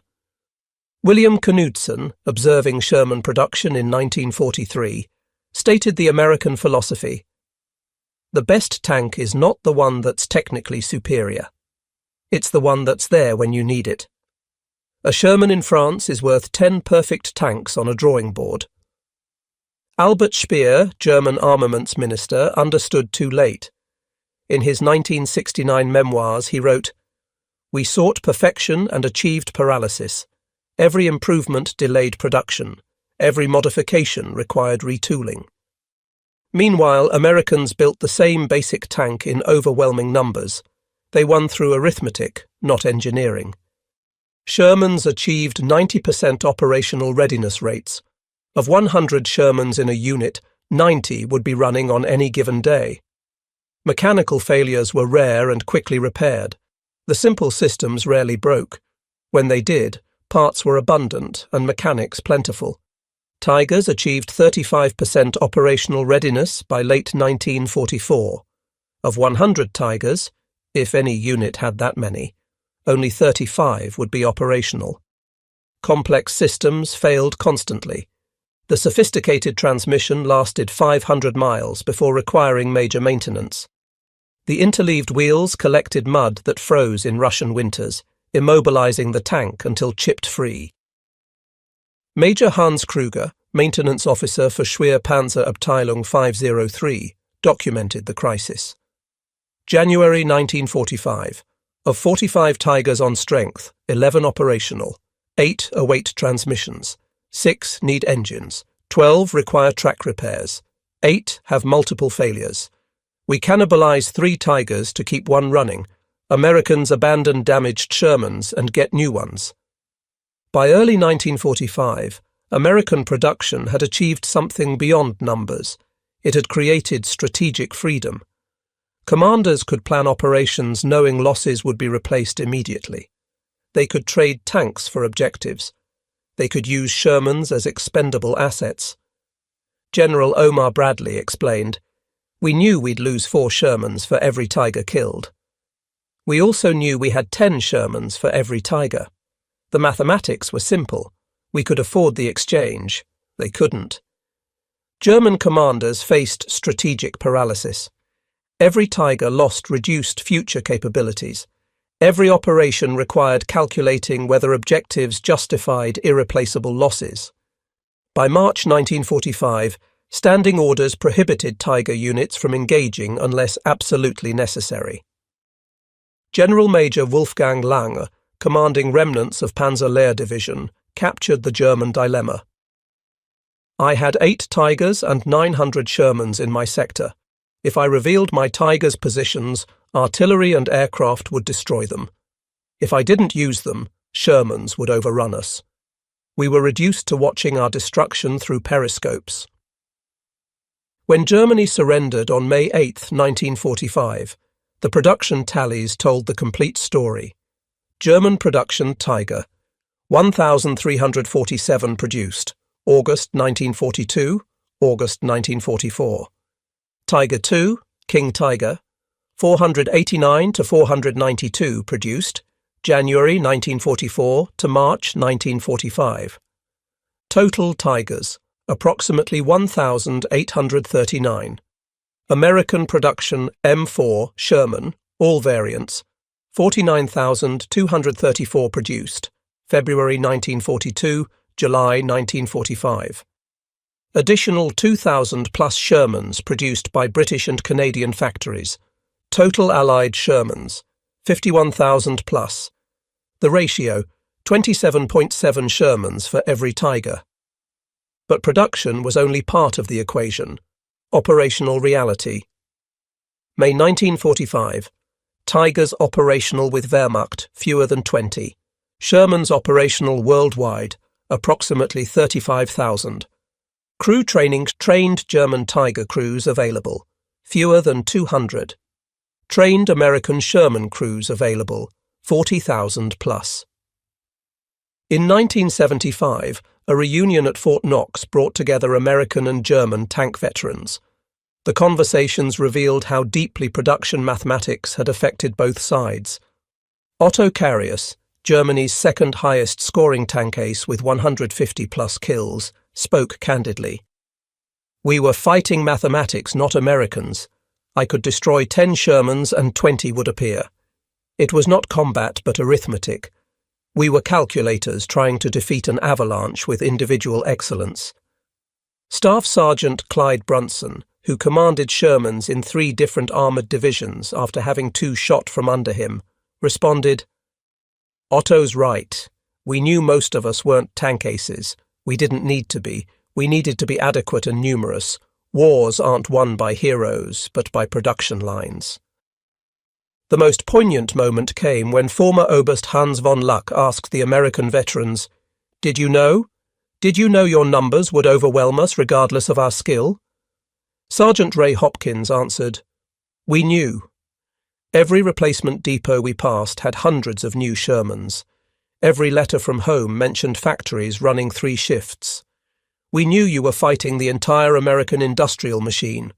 William Knudsen, observing Sherman production in 1943, stated the American philosophy: "The best tank is not the one that's technically superior. It's the one that's there when you need it. A Sherman in France is worth 10 perfect tanks on a drawing board." Albert Speer, German armaments minister, understood too late. In his 1969 memoirs he wrote, "We sought perfection and achieved paralysis. Every improvement delayed production. Every modification required retooling." Meanwhile, Americans built the same basic tank in overwhelming numbers. They won through arithmetic, not engineering. Shermans achieved 90% operational readiness rates. Of 100 Shermans in a unit, 90 would be running on any given day. Mechanical failures were rare and quickly repaired. The simple systems rarely broke. When they did, parts were abundant and mechanics plentiful. Tigers achieved 35% operational readiness by late 1944. Of 100 Tigers, if any unit had that many, only 35 would be operational. Complex systems failed constantly. The sophisticated transmission lasted 500 miles before requiring major maintenance. The interleaved wheels collected mud that froze in Russian winters, immobilizing the tank until chipped free. Major Hans Kruger, maintenance officer for Schwerpanzerabteilung 503, documented the crisis. January 1945. Of 45 Tigers on strength, 11 operational, 8 await transmissions, 6 need engines, 12 require track repairs, 8 have multiple failures. We cannibalize 3 Tigers to keep one running. Americans abandon damaged Shermans and get new ones. By early 1945, American production had achieved something beyond numbers. It had created strategic freedom. Commanders could plan operations knowing losses would be replaced immediately. They could trade tanks for objectives. They could use Shermans as expendable assets. General Omar Bradley explained, "We knew we'd lose 4 Shermans for every Tiger killed. We also knew we had 10 Shermans for every Tiger. The mathematics were simple. We could afford the exchange. They couldn't." German commanders faced strategic paralysis. Every Tiger lost reduced future capabilities. Every operation required calculating whether objectives justified irreplaceable losses. By March 1945, standing orders prohibited Tiger units from engaging unless absolutely necessary. General Major Wolfgang Lange, commanding remnants of Panzer Lehr Division, captured the German dilemma. "I had 8 Tigers and 900 Shermans in my sector. If I revealed my Tigers' positions, artillery and aircraft would destroy them. If I didn't use them, Shermans would overrun us. We were reduced to watching our destruction through periscopes." When Germany surrendered on May 8, 1945, the production tallies told the complete story. German production Tiger, 1,347 produced, August 1942, August 1944. Tiger II, King Tiger, 489 to 492 produced, January 1944 to March 1945. Total Tigers, approximately 1,839. American production M4 Sherman, all variants, 49,234 produced, February 1942, July 1945. Additional 2,000 plus Shermans produced by British and Canadian factories. Total Allied Shermans, 51,000 plus. The ratio, 27.7 Shermans for every Tiger. But production was only part of the equation. Operational reality. May 1945. Tigers operational with Wehrmacht, fewer than 20. Shermans operational worldwide, approximately 35,000. Crew training trained German Tiger crews available, fewer than 200. Trained American Sherman crews available, 40,000 plus. In 1975, a reunion at Fort Knox brought together American and German tank veterans. The conversations revealed how deeply production mathematics had affected both sides. Otto Carius, Germany's second highest scoring tank ace with 150 plus kills, spoke candidly. "We were fighting mathematics, not Americans. I could destroy 10 Shermans and 20 would appear. It was not combat but arithmetic. We were calculators trying to defeat an avalanche with individual excellence." Staff Sergeant Clyde Brunson, who commanded Shermans in 3 different armoured divisions after having 2 shot from under him, responded, "Otto's right. We knew most of us weren't tank aces. We didn't need to be. We needed to be adequate and numerous. Wars aren't won by heroes, but by production lines." The most poignant moment came when former Oberst Hans von Luck asked the American veterans, "Did you know? Did you know your numbers would overwhelm us regardless of our skill?" Sergeant Ray Hopkins answered, "We knew. Every replacement depot we passed had hundreds of new Shermans. Every letter from home mentioned factories running 3 shifts. We knew you were fighting the entire American industrial machine.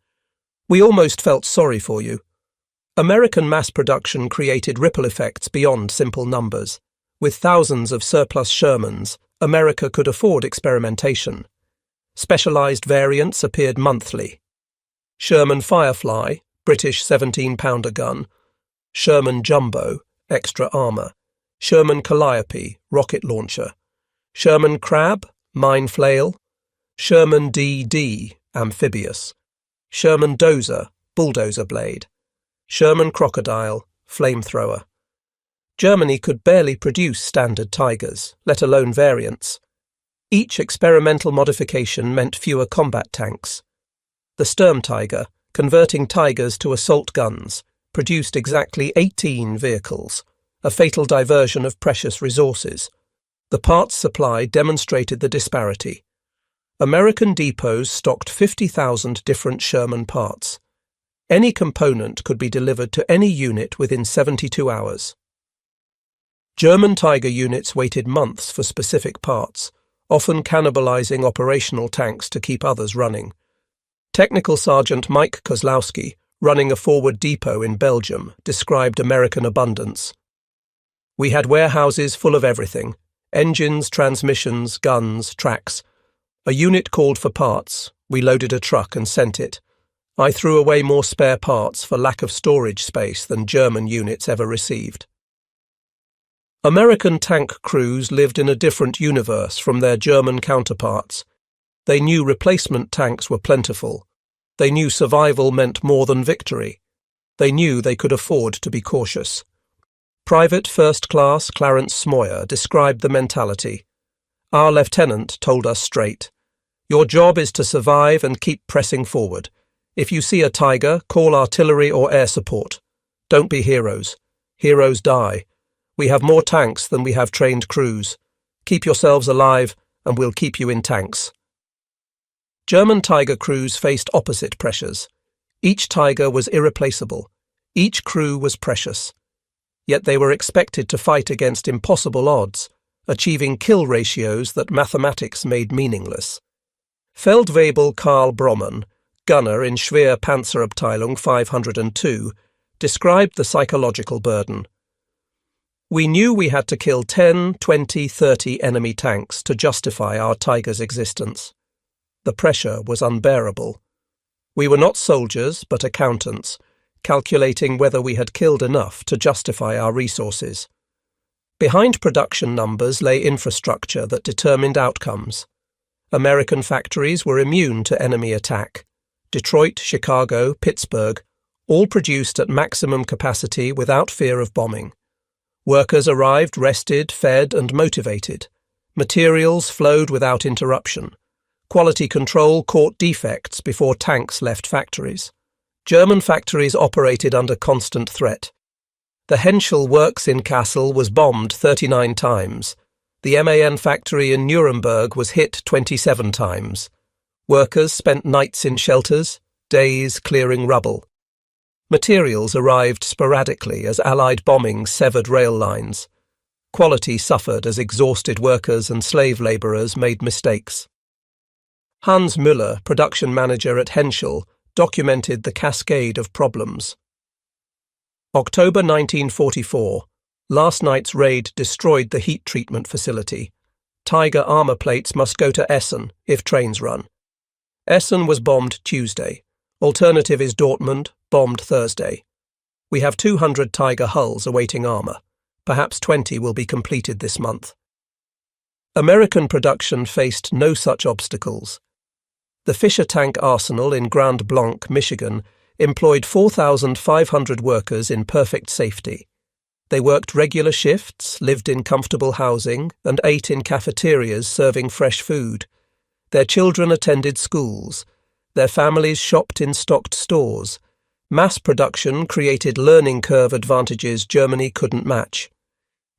We almost felt sorry for you. American mass production created ripple effects beyond simple numbers. With thousands of surplus Shermans, America could afford experimentation. Specialized variants appeared monthly. Sherman Firefly, British 17-pounder gun. Sherman Jumbo, extra armour. Sherman Calliope, rocket launcher. Sherman Crab, mine flail. Sherman DD, amphibious, Sherman dozer, bulldozer blade, Sherman crocodile, flamethrower. Germany could barely produce standard Tigers, let alone variants. Each experimental modification meant fewer combat tanks. The Sturmtiger, converting Tigers to assault guns, produced exactly 18 vehicles, a fatal diversion of precious resources. The parts supply demonstrated the disparity. American depots stocked 50,000 different Sherman parts. Any component could be delivered to any unit within 72 hours. German Tiger units waited months for specific parts, often cannibalizing operational tanks to keep others running. Technical Sergeant Mike Kozlowski, running a forward depot in Belgium, described American abundance. "We had warehouses full of everything: engines, transmissions, guns, tracks. A unit called for parts. We loaded a truck and sent it. I threw away more spare parts for lack of storage space than German units ever received." American tank crews lived in a different universe from their German counterparts. They knew replacement tanks were plentiful. They knew survival meant more than victory. They knew they could afford to be cautious. Private First Class Clarence Smoyer described the mentality. "Our lieutenant told us straight. Your job is to survive and keep pressing forward. If you see a Tiger, call artillery or air support. Don't be heroes. Heroes die. We have more tanks than we have trained crews. Keep yourselves alive, and we'll keep you in tanks." German Tiger crews faced opposite pressures. Each Tiger was irreplaceable. Each crew was precious. Yet they were expected to fight against impossible odds, achieving kill ratios that mathematics made meaningless. Feldwebel Karl Brommen, gunner in Schwer Panzerabteilung 502, described the psychological burden. "We knew we had to kill 10, 20, 30 enemy tanks to justify our Tiger's existence. The pressure was unbearable. We were not soldiers, but accountants, calculating whether we had killed enough to justify our resources. Behind production numbers lay infrastructure that determined outcomes. American factories were immune to enemy attack. Detroit, Chicago, Pittsburgh, all produced at maximum capacity without fear of bombing. Workers arrived rested, fed, and motivated. Materials flowed without interruption. Quality control caught defects before tanks left factories. German factories operated under constant threat. The Henschel works in Kassel was bombed 39 times. The MAN factory in Nuremberg was hit 27 times. Workers spent nights in shelters, days clearing rubble. Materials arrived sporadically as Allied bombings severed rail lines. Quality suffered as exhausted workers and slave labourers made mistakes. Hans Müller, production manager at Henschel, documented the cascade of problems. October 1944. Last night's raid destroyed the heat treatment facility. Tiger armour plates must go to Essen if trains run. Essen was bombed Tuesday. Alternative is Dortmund, bombed Thursday. We have 200 Tiger hulls awaiting armour. Perhaps 20 will be completed this month. American production faced no such obstacles. The Fisher Tank Arsenal in Grand Blanc, Michigan, employed 4,500 workers in perfect safety. They worked regular shifts, lived in comfortable housing, and ate in cafeterias serving fresh food. Their children attended schools. Their families shopped in stocked stores. Mass production created learning curve advantages Germany couldn't match.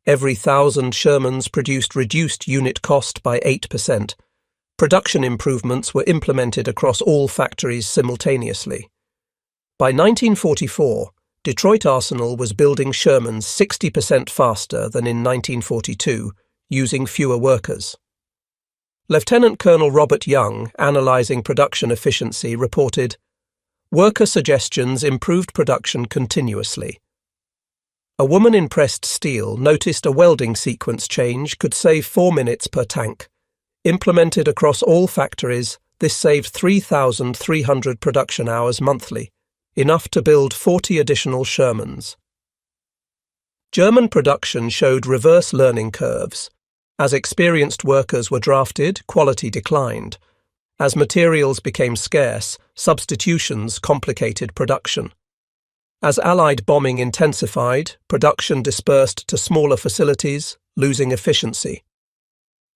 Every 1,000 Shermans produced reduced unit cost by 8%. Production improvements were implemented across all factories simultaneously. By 1944, Detroit Arsenal was building Shermans 60% faster than in 1942, using fewer workers. Lieutenant Colonel Robert Young, analysing production efficiency, reported, "Worker suggestions improved production continuously. A woman in pressed steel noticed a welding sequence change could save 4 minutes per tank. Implemented across all factories, this saved 3,300 production hours monthly, enough to build 40 additional Shermans." German production showed reverse learning curves. As experienced workers were drafted, quality declined. As materials became scarce, substitutions complicated production. As Allied bombing intensified, production dispersed to smaller facilities, losing efficiency.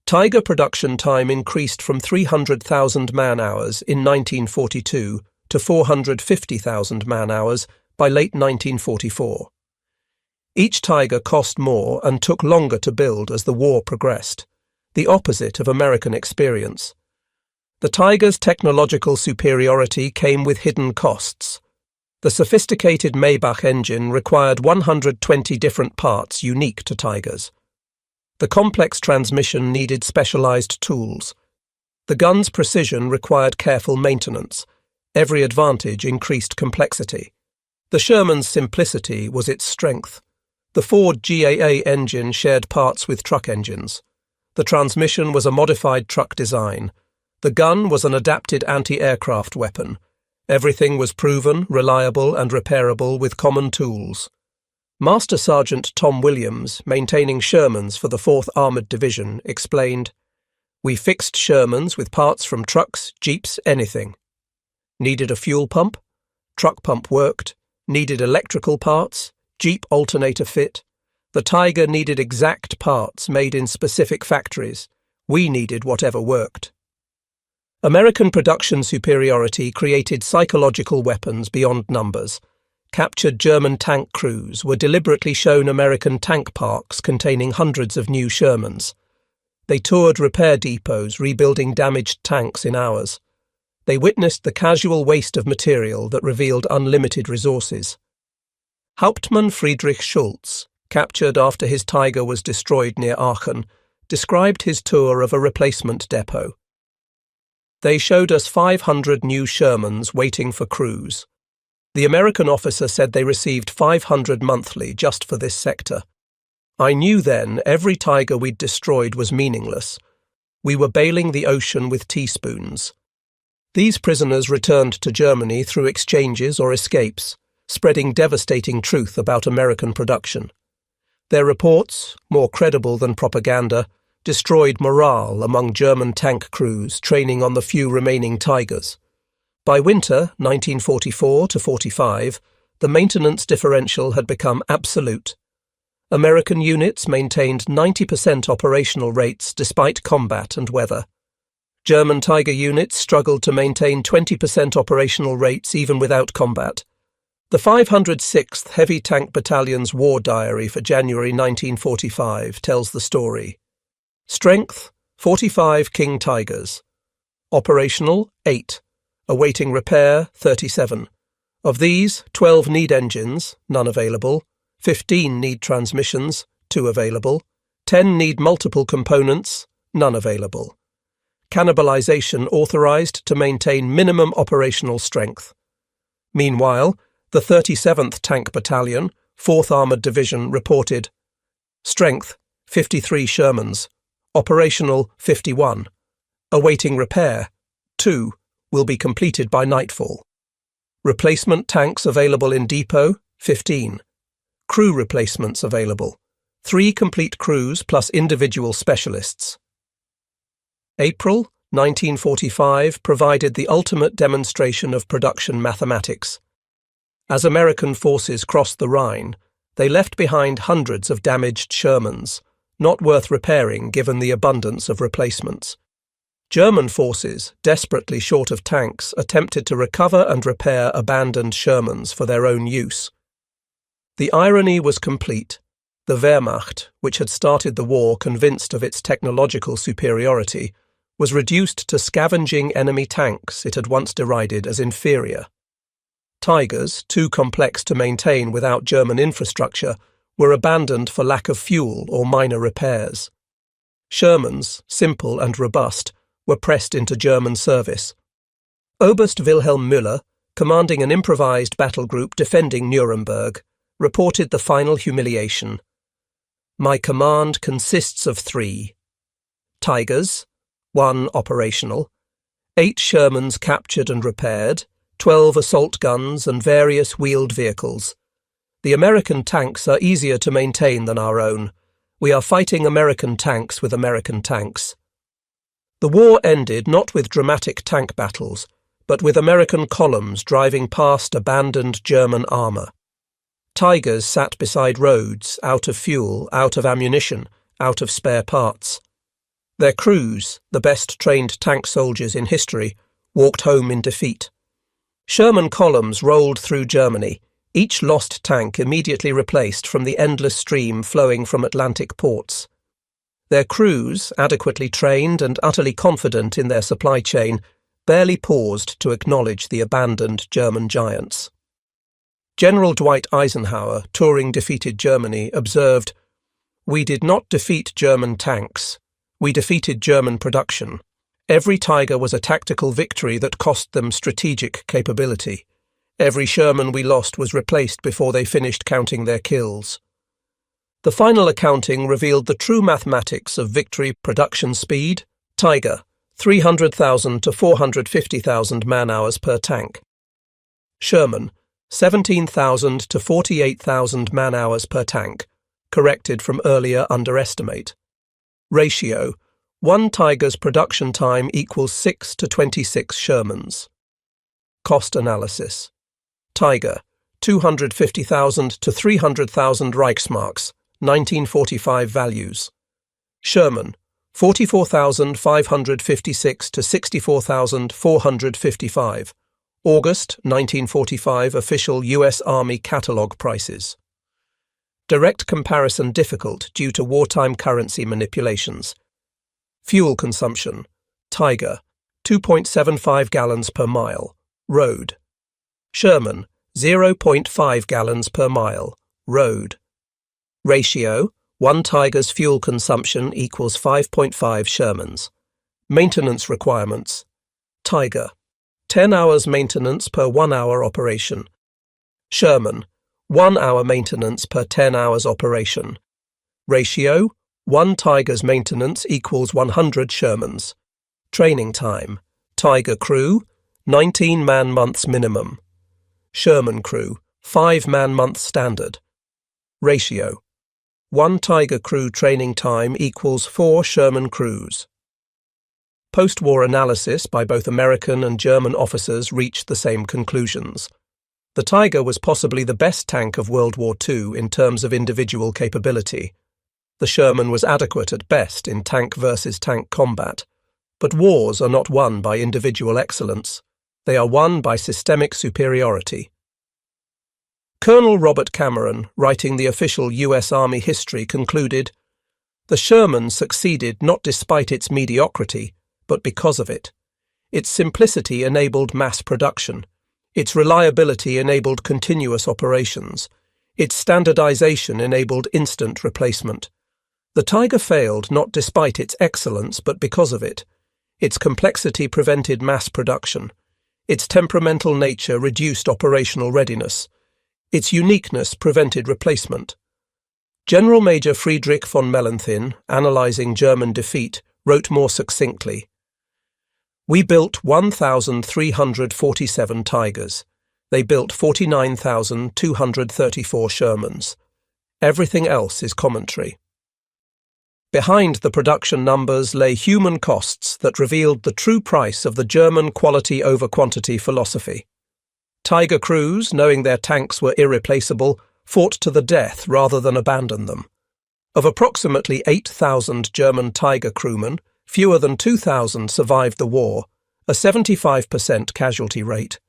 Tiger production time increased from 300,000 man-hours in 1942 to 450,000 man-hours by late 1944. Each Tiger cost more and took longer to build as the war progressed, the opposite of American experience. The Tiger's technological superiority came with hidden costs. The sophisticated Maybach engine required 120 different parts unique to Tigers. The complex transmission needed specialized tools. The gun's precision required careful maintenance. Every advantage increased complexity. The Sherman's simplicity was its strength. The Ford GAA engine shared parts with truck engines. The transmission was a modified truck design. The gun was an adapted anti-aircraft weapon. Everything was proven, reliable, and repairable with common tools. Master Sergeant Tom Williams, maintaining Shermans for the 4th Armoured Division, explained, "We fixed Shermans with parts from trucks, jeeps, anything. Needed a fuel pump? Truck pump worked. Needed electrical parts? Jeep alternator fit. The Tiger needed exact parts made in specific factories. We needed whatever worked." American production superiority created psychological weapons beyond numbers. Captured German tank crews were deliberately shown American tank parks containing hundreds of new Shermans. They toured repair depots rebuilding damaged tanks in hours. They witnessed the casual waste of material that revealed unlimited resources. Hauptmann Friedrich Schulz, captured after his Tiger was destroyed near Aachen, described his tour of a replacement depot. "They showed us 500 new Shermans waiting for crews. The American officer said they received 500 monthly just for this sector. I knew then every Tiger we'd destroyed was meaningless. We were bailing the ocean with teaspoons." These prisoners returned to Germany through exchanges or escapes, spreading devastating truth about American production. Their reports, more credible than propaganda, destroyed morale among German tank crews training on the few remaining Tigers. By winter 1944-45, the maintenance differential had become absolute. American units maintained 90% operational rates despite combat and weather. German Tiger units struggled to maintain 20% operational rates even without combat. The 506th Heavy Tank Battalion's war diary for January 1945 tells the story. Strength, 45 King Tigers. Operational, 8. Awaiting repair, 37. Of these, 12 need engines, none available. 15 need transmissions, 2 available. 10 need multiple components, none available. Cannibalization authorized to maintain minimum operational strength. Meanwhile, the 37th Tank Battalion, 4th Armoured Division reported strength, 53 Shermans, operational 51, awaiting repair, 2, will be completed by nightfall. Replacement tanks available in depot, 15. Crew replacements available, 3 complete crews plus individual specialists. April 1945 provided the ultimate demonstration of production mathematics. As American forces crossed the Rhine, they left behind hundreds of damaged Shermans, not worth repairing given the abundance of replacements. German forces, desperately short of tanks, attempted to recover and repair abandoned Shermans for their own use. The irony was complete. The Wehrmacht, which had started the war convinced of its technological superiority, was reduced to scavenging enemy tanks it had once derided as inferior. Tigers, too complex to maintain without German infrastructure, were abandoned for lack of fuel or minor repairs. Shermans, simple and robust, were pressed into German service. Oberst Wilhelm Müller, commanding an improvised battle group defending Nuremberg, reported the final humiliation. "My command consists of 3. Tigers, 1 operational, 8 Shermans captured and repaired, 12 assault guns and various wheeled vehicles. The American tanks are easier to maintain than our own. We are fighting American tanks with American tanks." The war ended not with dramatic tank battles, but with American columns driving past abandoned German armour. Tigers sat beside roads, out of fuel, out of ammunition, out of spare parts. Their crews, the best trained tank soldiers in history, walked home in defeat. Sherman columns rolled through Germany, each lost tank immediately replaced from the endless stream flowing from Atlantic ports. Their crews, adequately trained and utterly confident in their supply chain, barely paused to acknowledge the abandoned German giants. General Dwight Eisenhower, touring defeated Germany, observed, "We did not defeat German tanks. We defeated German production. Every Tiger was a tactical victory that cost them strategic capability. Every Sherman we lost was replaced before they finished counting their kills." The final accounting revealed the true mathematics of victory production speed. Tiger, 300,000 to 450,000 man-hours per tank. Sherman, 17,000 to 48,000 man-hours per tank, corrected from earlier underestimate. Ratio, 1 Tiger's production time equals 6 to 26 Shermans. Cost analysis. Tiger, 250,000 to 300,000 Reichsmarks, 1945 values. Sherman, 44,556 to 64,455. August 1945 official U.S. Army catalogue prices. Direct comparison difficult due to wartime currency manipulations. Fuel consumption. Tiger, 2.75 gallons per mile. Road. Sherman, 0.5 gallons per mile. Road. Ratio, 1 Tiger's fuel consumption equals 5.5 Shermans. Maintenance requirements. Tiger, 10 hours maintenance per 1 hour operation. Sherman, 1 hour maintenance per 10 hours operation. Ratio, 1 Tiger's maintenance equals 100 Shermans. Training time. Tiger crew, 19 man-months minimum. Sherman crew, 5 man-month standard. Ratio, 1 Tiger crew training time equals 4 Sherman crews. Post-war analysis by both American and German officers reached the same conclusions. The Tiger was possibly the best tank of World War II in terms of individual capability. The Sherman was adequate at best in tank versus tank combat. But wars are not won by individual excellence. They are won by systemic superiority. Colonel Robert Cameron, writing the official U.S. Army history, concluded, "The Sherman succeeded not despite its mediocrity, but because of it. Its simplicity enabled mass production. Its reliability enabled continuous operations. Its standardization enabled instant replacement. The Tiger failed not despite its excellence, but because of it. Its complexity prevented mass production. Its temperamental nature reduced operational readiness. Its uniqueness prevented replacement." General Major Friedrich von Mellenthin, analyzing German defeat, wrote more succinctly, "We built 1,347 Tigers. They built 49,234 Shermans. Everything else is commentary." Behind the production numbers lay human costs that revealed the true price of the German quality over quantity philosophy. Tiger crews, knowing their tanks were irreplaceable, fought to the death rather than abandon them. Of approximately 8,000 German Tiger crewmen, fewer than 2,000 survived the war, a 75% casualty rate.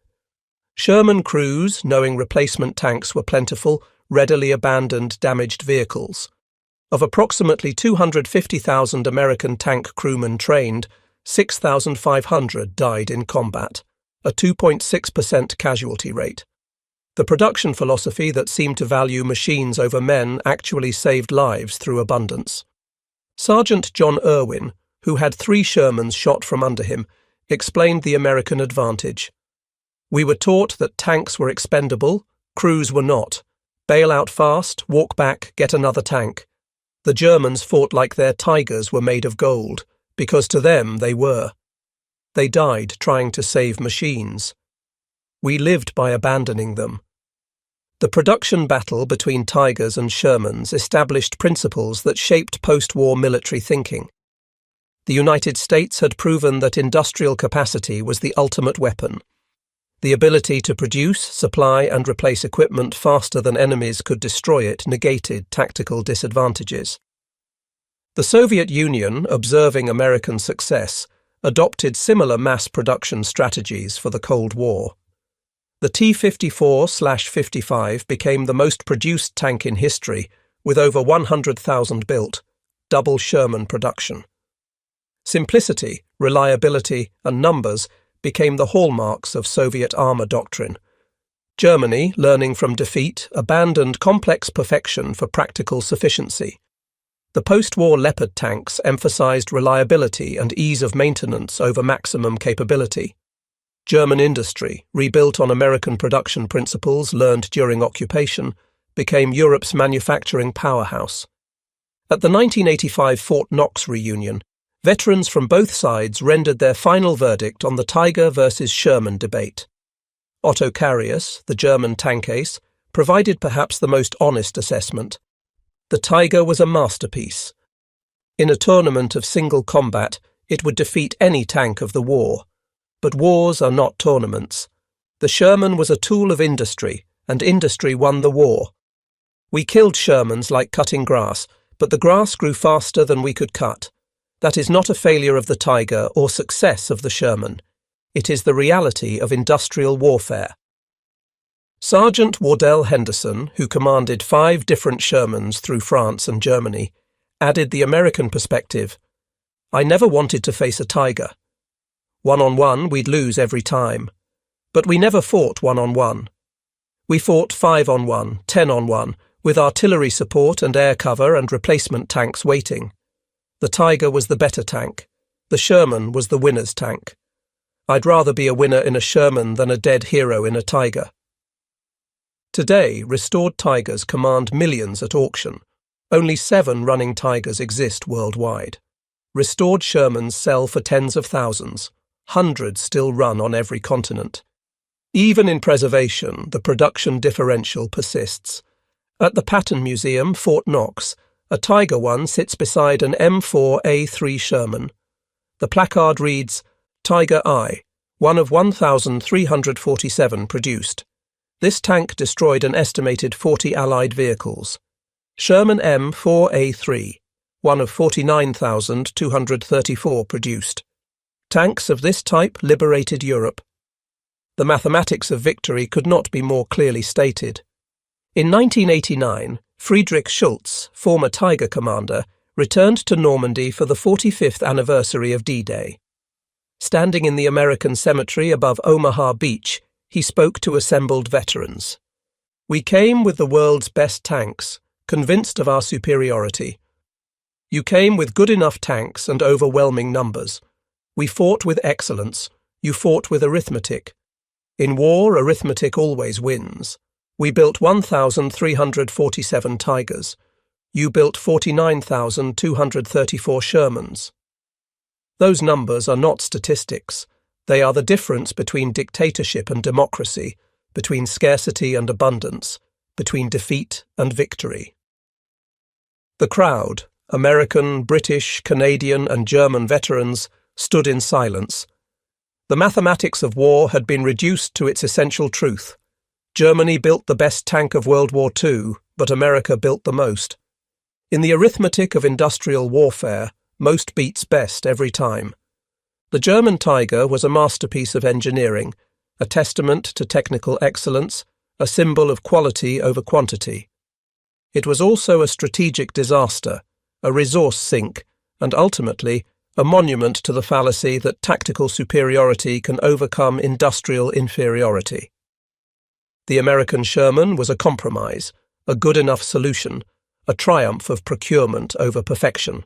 Sherman crews, knowing replacement tanks were plentiful, readily abandoned damaged vehicles. Of approximately 250,000 American tank crewmen trained, 6,500 died in combat, a 2.6% casualty rate. The production philosophy that seemed to value machines over men actually saved lives through abundance. Sergeant John Irwin, who had 3 Shermans shot from under him, explained the American advantage. "We were taught that tanks were expendable, crews were not. Bail out fast, walk back, get another tank. The Germans fought like their Tigers were made of gold, because to them they were. They died trying to save machines. We lived by abandoning them." The production battle between Tigers and Shermans established principles that shaped post-war military thinking. The United States had proven that industrial capacity was the ultimate weapon. The ability to produce, supply, and replace equipment faster than enemies could destroy it negated tactical disadvantages. The Soviet Union, observing American success, adopted similar mass production strategies for the Cold War. The T-54/55 became the most produced tank in history, with over 100,000 built, double Sherman production. Simplicity, reliability, and numbers became the hallmarks of Soviet armor doctrine. Germany, learning from defeat, abandoned complex perfection for practical sufficiency. The post-war Leopard tanks emphasized reliability and ease of maintenance over maximum capability. German industry, rebuilt on American production principles learned during occupation, became Europe's manufacturing powerhouse. At the 1985 Fort Knox reunion, veterans from both sides rendered their final verdict on the Tiger versus Sherman debate. Otto Carius, the German tank ace, provided perhaps the most honest assessment. The Tiger was a masterpiece. In a tournament of single combat, it would defeat any tank of the war. But wars are not tournaments. The Sherman was a tool of industry, and industry won the war. We killed Shermans like cutting grass, but the grass grew faster than we could cut. That is not a failure of the Tiger or success of the Sherman. It is the reality of industrial warfare. Sergeant Wardell Henderson, who commanded 5 different Shermans through France and Germany, added the American perspective. I never wanted to face a Tiger. One-on-one, we'd lose every time. But we never fought one-on-one. We fought 5-on-1, 10-on-1, with artillery support and air cover and replacement tanks waiting. The Tiger was the better tank. The Sherman was the winner's tank. I'd rather be a winner in a Sherman than a dead hero in a Tiger. Today, restored Tigers command millions at auction. Only 7 running Tigers exist worldwide. Restored Shermans sell for tens of thousands. Hundreds still run on every continent. Even in preservation, the production differential persists. At the Patton Museum, Fort Knox, a Tiger one sits beside an M4A3 Sherman. The placard reads, Tiger I, one of 1,347 produced. This tank destroyed an estimated 40 Allied vehicles. Sherman M4A3, one of 49,234 produced. Tanks of this type liberated Europe. The mathematics of victory could not be more clearly stated. In 1989, Friedrich Schultz, former Tiger commander, returned to Normandy for the 45th anniversary of D-Day. Standing in the American cemetery above Omaha Beach, he spoke to assembled veterans. We came with the world's best tanks, convinced of our superiority. You came with good enough tanks and overwhelming numbers. We fought with excellence. You fought with arithmetic. In war, arithmetic always wins. We built 1,347 Tigers. You built 49,234 Shermans. Those numbers are not statistics. They are the difference between dictatorship and democracy, between scarcity and abundance, between defeat and victory. The crowd, American, British, Canadian, and German veterans, stood in silence. The mathematics of war had been reduced to its essential truth. Germany built the best tank of World War II, but America built the most. In the arithmetic of industrial warfare, most beats best every time. The German Tiger was a masterpiece of engineering, a testament to technical excellence, a symbol of quality over quantity. It was also a strategic disaster, a resource sink, and ultimately a monument to the fallacy that tactical superiority can overcome industrial inferiority. The American Sherman was a compromise, a good enough solution, a triumph of procurement over perfection.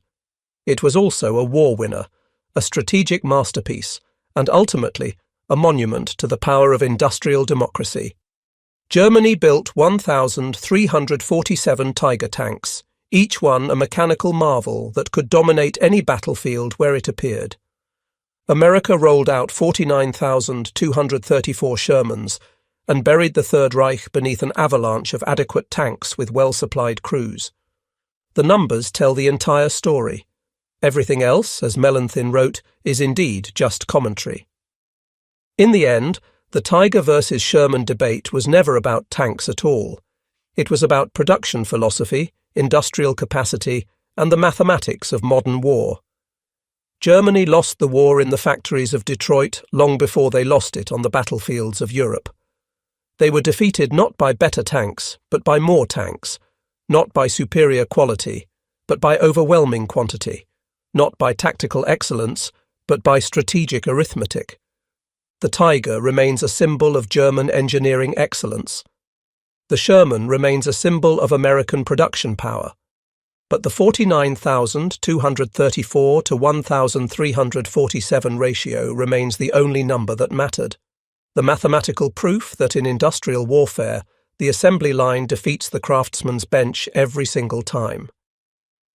It was also a war winner, a strategic masterpiece, and ultimately a monument to the power of industrial democracy. Germany built 1,347 Tiger tanks, each one a mechanical marvel that could dominate any battlefield where it appeared. America rolled out 49,234 Shermans and buried the Third Reich beneath an avalanche of adequate tanks with well-supplied crews. The numbers tell the entire story. Everything else, as Mellenthin wrote, is indeed just commentary. In the end, the Tiger versus Sherman debate was never about tanks at all. It was about production philosophy, industrial capacity, and the mathematics of modern war. Germany lost the war in the factories of Detroit long before they lost it on the battlefields of Europe. They were defeated not by better tanks, but by more tanks, not by superior quality, but by overwhelming quantity, not by tactical excellence, but by strategic arithmetic. The Tiger remains a symbol of German engineering excellence. The Sherman remains a symbol of American production power. But the 49,234 to 1,347 ratio remains the only number that mattered. The mathematical proof that in industrial warfare, the assembly line defeats the craftsman's bench every single time.